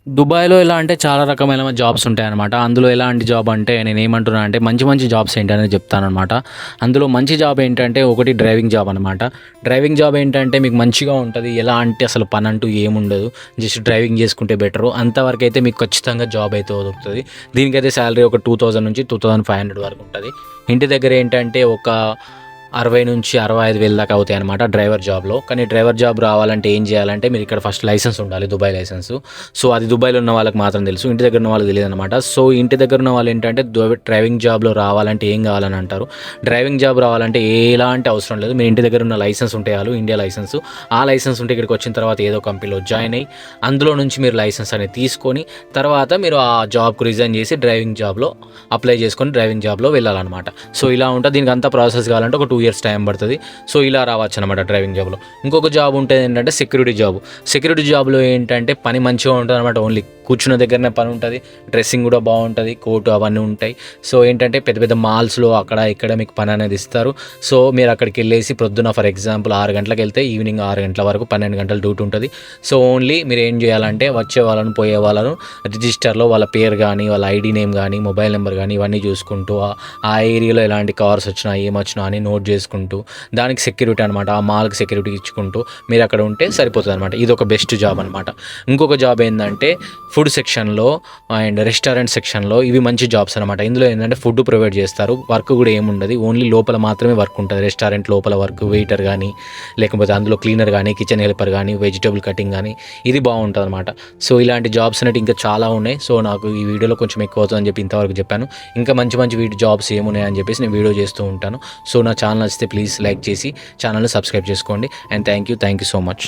దుబాయ్‌లో ఎలా అంటే చాలా రకమైన జాబ్స్ ఉంటాయనమాట. అందులో ఎలాంటి జాబ్ అంటే నేనేమంటున్నా అంటే మంచి మంచి జాబ్స్ ఏంటనేది చెప్తాననమాట. అందులో మంచి జాబ్ ఏంటంటే ఒకటి డ్రైవింగ్ జాబ్ అనమాట. డ్రైవింగ్ జాబ్ ఏంటంటే మీకు మంచిగా ఉంటది. ఎలాంటి అసలు పనంటూ ఏముండదు. జస్ట్ డ్రైవింగ్ చేసుకుంటే బెటరు. అంతవరకైతే మీకు ఖచ్చితంగా జాబ్ అయితే దొరుకుతది. దీనికైతే సాలరీ ఒక 2000 నుంచి 2500 వరకు ఉంటది. ఇంటి దగ్గర ఏంటంటే ఒక 60,000-65,000 దాకా అవుతాయన్నమాట డ్రైవర్ జాబ్‌లో. కానీ డ్రైవర్ జాబ్ రావాలంటే ఏం చేయాలంటే మీరు ఇక్కడ ఫస్ట్ లైసెన్స్ ఉండాలి, దుబాయ్ లైసెన్సు. సో అది దుబాయ్‌లో ఉన్న వాళ్ళకి మాత్రం తెలుసు. ఇంటి దగ్గర ఉన్న వాళ్ళకి తెలీదనమాట. సో ఇంటి దగ్గర ఉన్న వాళ్ళు ఏంటంటే డ్రైవింగ్ జాబ్‌లో రావాలంటే ఏం కావాలని అంటారు. డ్రైవింగ్ జాబ్ రావాలంటే ఎలాంటి అవసరం లేదు. మీ ఇంటి దగ్గర ఉన్న లైసెన్స్ ఉంటే చాలు, ఇండియా లైసెన్సు. ఆ లైసెన్స్ ఉంటే ఇక్కడికి వచ్చిన తర్వాత ఏదో కంపెనీలో జాయిన్ అయ్యి అందులో నుంచి మీరు లైసెన్స్ అనేది తీసుకొని తర్వాత మీరు ఆ జాబ్‌కు రిజైన్ చేసి డ్రైవింగ్ జాబ్‌లో అప్లై చేసుకొని డ్రైవింగ్ జాబ్‌లో వెళ్ళాలన్నమాట. సో ఇలా ఉంటది. దీనికి అంతా ప్రాసెస్ కావాలంటే ఒక 2 ఇయర్స్ టైం పడుతుంది. సో ఇలా రావచ్చు అనమాట డ్రైవింగ్ జాబ్లో. ఇంకొక జాబ్ ఉంటుంది ఏంటంటే సెక్యూరిటీ జాబ్. సెక్యూరిటీ జాబ్లో ఏంటంటే పని మంచిగా ఉంటుంది అనమాట. ఓన్లీ కూర్చున్న దగ్గరనే పని ఉంటుంది. డ్రెస్సింగ్ కూడా బాగుంటుంది, కోటు అవన్నీ ఉంటాయి. సో ఏంటంటే పెద్ద పెద్ద మాల్స్లో అక్కడ ఇక్కడ మీకు పని అనేది ఇస్తారు. సో మీరు అక్కడికి వెళ్ళేసి ప్రొద్దున ఫర్ ఎగ్జాంపుల్ 6 గంటలకు వెళ్తే ఈవినింగ్ 6 గంటల వరకు 12 గంటల డ్యూటీ ఉంటుంది. సో ఓన్లీ మీరు ఏం చేయాలంటే వచ్చే వాళ్ళను పోయే వాళ్ళను రిజిస్టర్లో వాళ్ళ పేరు కానీ వాళ్ళ ఐడి నేమ్ కానీ మొబైల్ నెంబర్ కానీ ఇవన్నీ చూసుకుంటూ ఆ ఏరియాలో ఎలాంటి కార్స్ వచ్చినా ఏమొచ్చినా అని నోట్ చేసుకుంటూ దానికి సెక్యూరిటీ అనమాట. ఆ మాల్కి సెక్యూరిటీ ఇచ్చుకుంటూ మీరు అక్కడ ఉంటే సరిపోతుంది అనమాట. ఇది ఒక బెస్ట్ జాబ్ అనమాట. ఇంకొక జాబ్ ఏంటంటే ఫుడ్ సెక్షన్లో అండ్ రెస్టారెంట్ సెక్షన్లో ఇవి మంచి జాబ్స్ అనమాట. ఇందులో ఏంటంటే ఫుడ్ ప్రొవైడ్ చేస్తారు. వర్క్ కూడా ఏముండదు, ఓన్లీ లోపల మాత్రమే వర్క్ ఉంటుంది. రెస్టారెంట్ లోపల వర్క్, వెయిటర్ కానీ లేకపోతే అందులో క్లీనర్ కానీ కిచెన్ హెల్పర్ కానీ వెజిటబుల్ కటింగ్ కానీ ఇది బాగుంటుంది అనమాట. సో ఇలాంటి జాబ్స్ అనేవి ఇంకా చాలా ఉన్నాయి. సో నాకు ఈ వీడియోలో కొంచెం ఎక్కువ అవుతుందని చెప్పి ఇంతవరకు చెప్పాను. ఇంకా మంచి మంచి జాబ్స్ ఏమున్నాయని చెప్పేసి నేను వీడియో చేస్తూ ఉంటాను. సో నా ఛానల్ నచ్చితే ప్లీజ్ లైక్ చేసి ఛానల్ని సబ్స్క్రైబ్ చేసుకోండి. And thank you so much.